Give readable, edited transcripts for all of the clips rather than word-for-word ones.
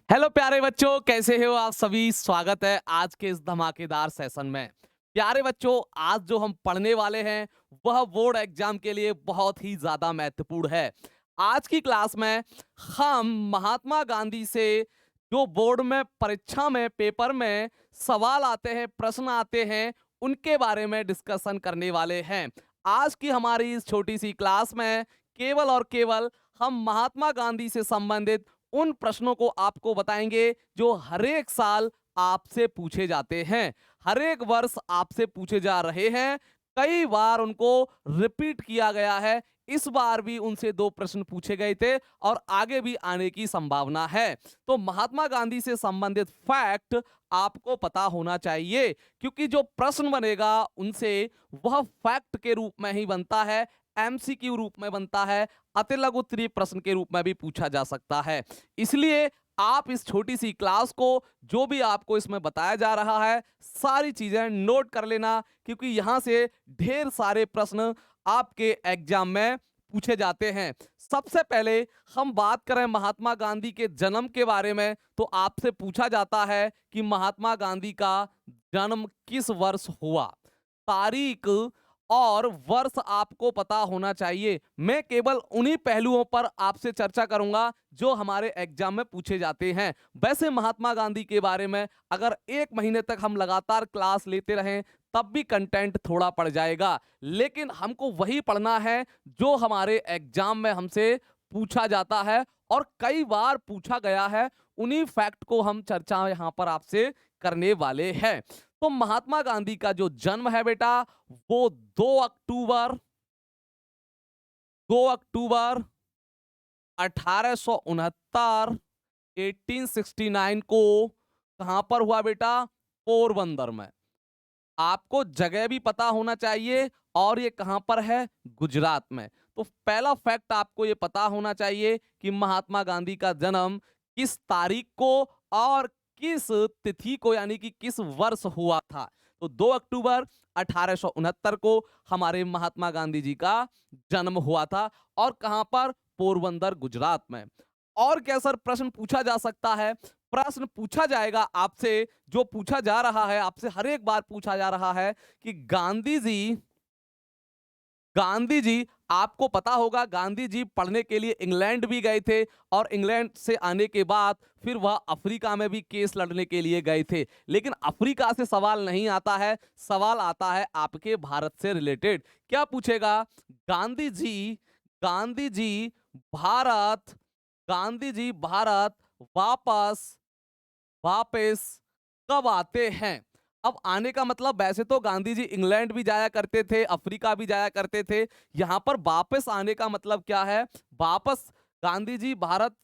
Hello प्यारे बच्चों, कैसे हो आप सभी। स्वागत है आज के इस धमाकेदार सेशन में। प्यारे बच्चों, आज जो हम पढ़ने वाले हैं वह बोर्ड एग्जाम के लिए बहुत ही ज्यादा महत्वपूर्ण है। आज की क्लास में हम महात्मा गांधी से जो बोर्ड में परीक्षा में पेपर में सवाल आते हैं, प्रश्न आते हैं, उनके बारे में डिस्कशन करने वाले हैं। आज की हमारी इस छोटी सी क्लास में केवल और केवल हम महात्मा गांधी से संबंधित उन प्रश्नों को आपको बताएंगे जो हर एक साल आपसे पूछे जाते हैं, हर एक वर्ष आपसे पूछे जा रहे हैं। कई बार उनको रिपीट किया गया है। इस बार भी उनसे दो प्रश्न पूछे गए थे और आगे भी आने की संभावना है। तो महात्मा गांधी से संबंधित फैक्ट आपको पता होना चाहिए, क्योंकि जो प्रश्न बनेगा उनसे वह फैक्ट के रूप में ही बनता है, एमसीक्यू रूप में बनता है, अति लघु उत्तरीय प्रश्न के रूप में भी पूछा जा सकता है। इसलिए आप इस छोटी सी क्लास को, जो भी आपको इसमें बताया जा रहा है, सारी चीजें नोट कर लेना, क्योंकि यहां से ढेर सारे प्रश्न आपके एग्जाम में पूछे जाते हैं। सबसे पहले हम बात करें महात्मा गांधी के जन्म के बारे में, तो आपसे पूछा जाता है कि महात्मा गांधी का जन्म किस वर्ष हुआ। तारीख और वर्ष आपको पता होना चाहिए। मैं केवल उन्हीं पहलुओं पर आपसे चर्चा करूंगा जो हमारे एग्जाम में पूछे जाते हैं। वैसे महात्मा गांधी के बारे में अगर 1 महीने तक हम लगातार क्लास लेते रहें तब भी कंटेंट थोड़ा पड़ जाएगा, लेकिन हमको वही पढ़ना है जो हमारे एग्जाम में हमसे पूछा जाता है और कई बार पूछा गया है। उन्हीं फैक्ट को हम चर्चा यहां पर आपसे करने वाले हैं। तो महात्मा गांधी का जो जन्म है बेटा, वो 2 अक्टूबर 1869 1869 को कहां पर हुआ बेटा? पोरबंदर में। आपको जगह भी पता होना चाहिए और ये कहां पर है? गुजरात में। तो पहला फैक्ट आपको ये पता होना चाहिए कि महात्मा गांधी का जन्म किस तारीख को और किस तिथि को, यानी कि किस वर्ष हुआ था। तो 2 अक्टूबर 1869 को हमारे महात्मा गांधी जी का जन्म हुआ था। और कहां पर? पोरबंदर, गुजरात में। और क्या सर प्रश्न पूछा जा सकता है? प्रश्न पूछा जाएगा आपसे, जो पूछा जा रहा है आपसे, हर एक बार पूछा जा रहा है कि गांधी जी आपको पता होगा गांधी जी पढ़ने के लिए इंग्लैंड भी गए थे और इंग्लैंड से आने के बाद फिर वह अफ्रीका में भी केस लड़ने के लिए गए थे। लेकिन अफ्रीका से सवाल नहीं आता है, सवाल आता है आपके भारत से रिलेटेड। क्या पूछेगा? गांधी जी गांधी जी भारत गांधी जी भारत वापस वापस कब आते हैं? अब आने का मतलब, वैसे तो गांधी जी इंग्लैंड भी जाया करते थे, अफ्रीका भी जाया करते थे। यहां पर वापस आने का मतलब क्या है? वापस गांधी जी भारत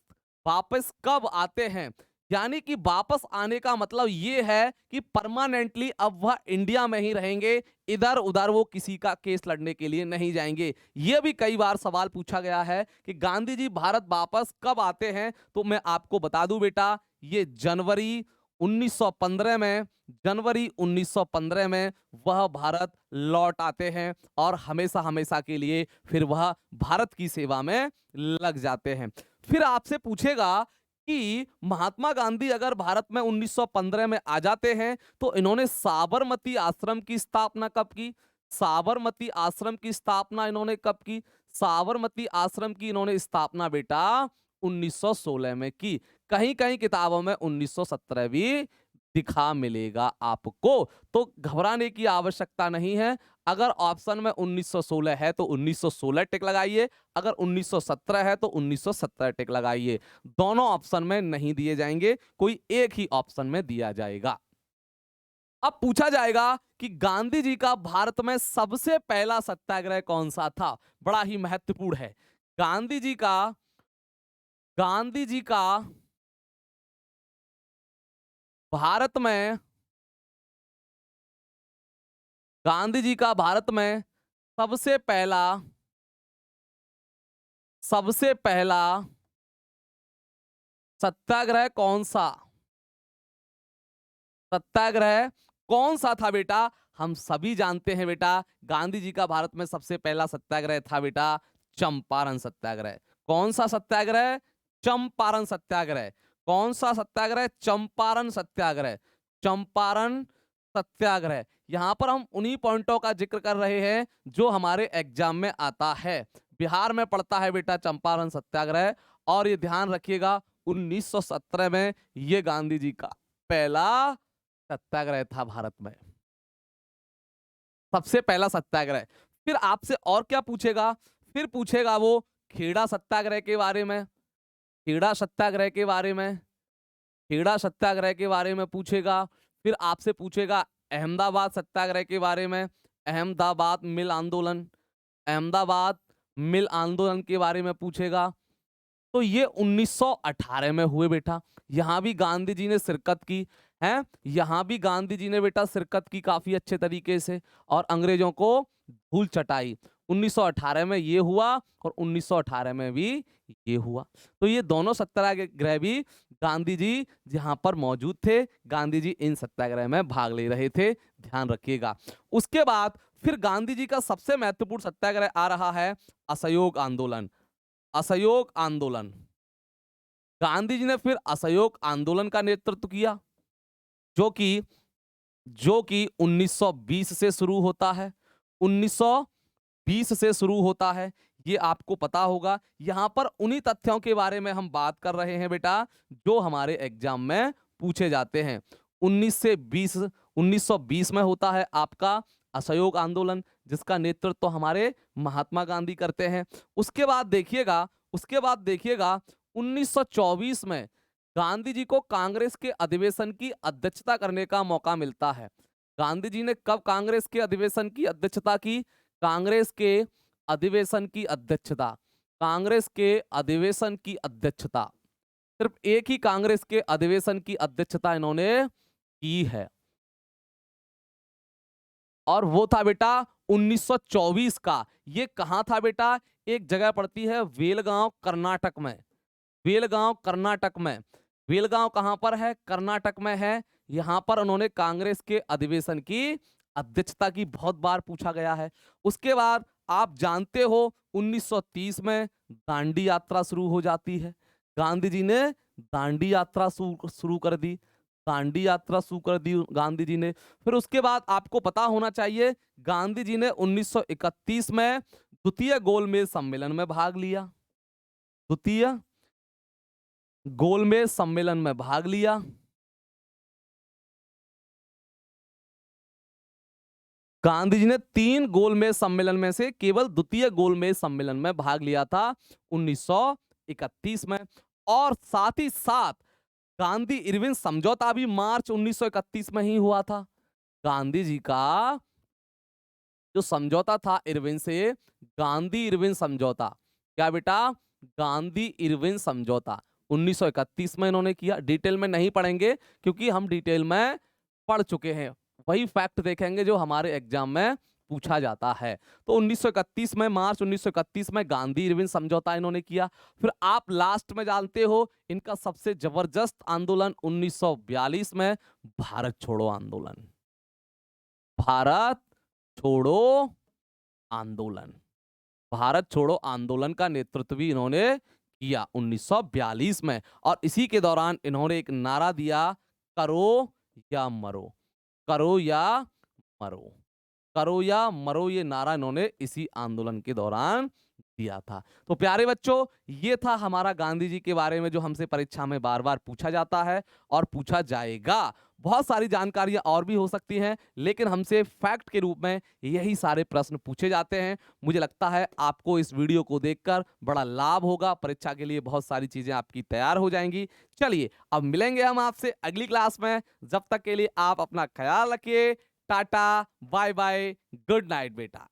वापस कब आते हैं, यानी कि वापस आने का मतलब ये है कि परमानेंटली अब वह इंडिया में ही रहेंगे, इधर उधर वो किसी का केस लड़ने के लिए नहीं जाएंगे। यह भी कई बार सवाल पूछा गया है कि गांधी जी भारत वापस कब आते हैं। तो मैं आपको बता दूं बेटा, ये जनवरी 1915 में, जनवरी 1915 में वह भारत लौट आते हैं और हमेशा हमेशा के लिए फिर वह भारत की सेवा में लग जाते हैं। फिर आपसे पूछेगा कि महात्मा गांधी अगर भारत में 1915 में आ जाते हैं तो इन्होंने साबरमती आश्रम की स्थापना कब की? साबरमती आश्रम की स्थापना इन्होंने कब की? साबरमती आश्रम की इन्होंने स्थापना बेटा 1916 में की। कहीं कहीं किताबों में 1917 भी दिखा मिलेगा आपको। तो घबराने की आवश्यकता नहीं है। अगर ऑप्शन में 1916 है तो 1916 टिक लगाइए, अगर 1917 है तो 1917 टिक लगाइए। दोनों ऑप्शन में नहीं दिए जाएंगे, कोई एक ही ऑप्शन में दिया जाएगा। अब पूछा जाएगा कि गांधी जी का भारत में सबसे पहला सत्याग्रह कौन सा था? बड़ा ही महत्वपूर्ण है। गांधी जी का गांधी जी का भारत में गांधी जी का भारत में सबसे पहला सबसे पहला सत्याग्रह कौन सा सत्याग्रह कौन सा था बेटा? हम सभी जानते हैं बेटा, गांधी जी का भारत में सबसे पहला सत्याग्रह था बेटा चंपारण सत्याग्रह। कौन सा सत्याग्रह? चंपारण सत्याग्रह। कौन सा सत्याग्रह? चंपारण सत्याग्रह। चंपारण सत्याग्रह। यहां पर हम उन्हीं पॉइंटों का जिक्र कर रहे हैं जो हमारे एग्जाम में आता है। बिहार में पड़ता है बेटा चंपारण सत्याग्रह, और ये ध्यान रखिएगा 1917 में ये गांधी जी का पहला सत्याग्रह था भारत में, सबसे पहला सत्याग्रह। फिर आपसे और क्या पूछेगा? फिर पूछेगा वो खेड़ा सत्याग्रह के बारे में, खेड़ा सत्याग्रह के बारे में, खेड़ा सत्याग्रह के बारे में पूछेगा। फिर आपसे पूछेगा अहमदाबाद सत्याग्रह के बारे में, अहमदाबाद मिल आंदोलन, अहमदाबाद मिल आंदोलन के बारे में पूछेगा। तो ये 1918 में हुए बेटा। यहां भी गांधी जी ने शिरकत की है, यहां भी गांधी जी ने बेटा शिरकत की काफी अच्छे तरीके से, और अंग्रेजों को धूल चटाई। 1918 में ये हुआ और 1918 में भी ये हुआ। तो ये दोनों सत्याग्रह भी गांधी जी जहां पर मौजूद थे, गांधी जी इन सत्याग्रह में भाग ले रहे थे, ध्यान रखिएगा। उसके बाद फिर गांधी जी का सबसे महत्वपूर्ण सत्याग्रह आ रहा है असहयोग आंदोलन। असहयोग आंदोलन। गांधी जी ने फिर असहयोग आंदोलन का नेतृत्व किया, जो कि 1920 से शुरू होता है। 1920 से शुरू होता है, ये आपको पता होगा। यहां पर उन्हीं तथ्यों के बारे में हम बात कर रहे हैं बेटा जो हमारे एग्जाम में पूछे जाते हैं। 1920 में होता है आपका असहयोग आंदोलन, जिसका नेतृत्व हमारे महात्मा गांधी करते हैं। उसके बाद देखिएगा 1924 में गांधी जी को कांग्रेस के अधिवेशन की अध्यक्षता करने का मौका मिलता है। गांधी जी ने कब कांग्रेस के अधिवेशन की अध्यक्षता की? कांग्रेस के अधिवेशन की अध्यक्षता, कांग्रेस के अधिवेशन की अध्यक्षता, सिर्फ एक ही कांग्रेस के अधिवेशन की अध्यक्षता इन्होंने की है, और वो था बेटा 1924 का। ये कहां था बेटा? एक जगह पड़ती है वेलगांव कर्नाटक में। वेलगांव कर्नाटक में। वेलगांव कहां पर है? कर्नाटक में है। यहां पर उन्होंने कांग्रेस के अधिवेशन की अध्यक्षता की, बहुत बार पूछा गया है। उसके बाद आप जानते हो 1930 में दांडी यात्रा शुरू हो जाती है। गांधी जी ने दांडी यात्रा शुरू कर दी, दांडी यात्रा शुरू कर दी गांधी जी ने। फिर उसके बाद आपको पता होना चाहिए गांधी जी ने 1931 में द्वितीय गोलमेज सम्मेलन में भाग लिया। द्वितीय गोलमेज सम्मेलन में भाग लिया। गांधी जी ने 3 गोलमेज सम्मेलन में से केवल द्वितीय गोलमेज सम्मेलन में भाग लिया था 1931 में। और साथ ही साथ गांधी इरविन समझौता भी मार्च 1931 में ही हुआ था। गांधी जी का जो समझौता था इरविन से, गांधी इरविन समझौता, क्या बेटा? गांधी इरविन समझौता 1931 में इन्होंने किया। डिटेल में नहीं पढ़ेंगे क्योंकि हम डिटेल में पढ़ चुके हैं, वही फैक्ट देखेंगे जो हमारे एग्जाम में पूछा जाता है। तो 1931 में, मार्च 1931 में गांधी इरविन समझौता इन्होंने किया। फिर आप लास्ट में जानते हो इनका सबसे जबरदस्त आंदोलन 1942 में भारत छोड़ो आंदोलन। भारत छोड़ो आंदोलन। भारत छोड़ो आंदोलन का नेतृत्व भी इन्होंने किया 1942 में, और इसी के दौरान इन्होंने एक नारा दिया, करो या मरो, करो या मरो, करो या मरो। ये नारा इन्होंने इसी आंदोलन के दौरान दिया था। तो प्यारे बच्चों, ये था हमारा गांधी जी के बारे में जो हमसे परीक्षा में बार बार पूछा जाता है और पूछा जाएगा। बहुत सारी जानकारियां और भी हो सकती हैं, लेकिन हमसे फैक्ट के रूप में यही सारे प्रश्न पूछे जाते हैं। मुझे लगता है आपको इस वीडियो को देखकर बड़ा लाभ होगा, परीक्षा के लिए बहुत सारी चीजें आपकी तैयार हो जाएंगी। चलिए अब मिलेंगे हम आपसे अगली क्लास में। जब तक के लिए आप अपना ख्याल रखिए। Tata, bye bye, good night बेटा।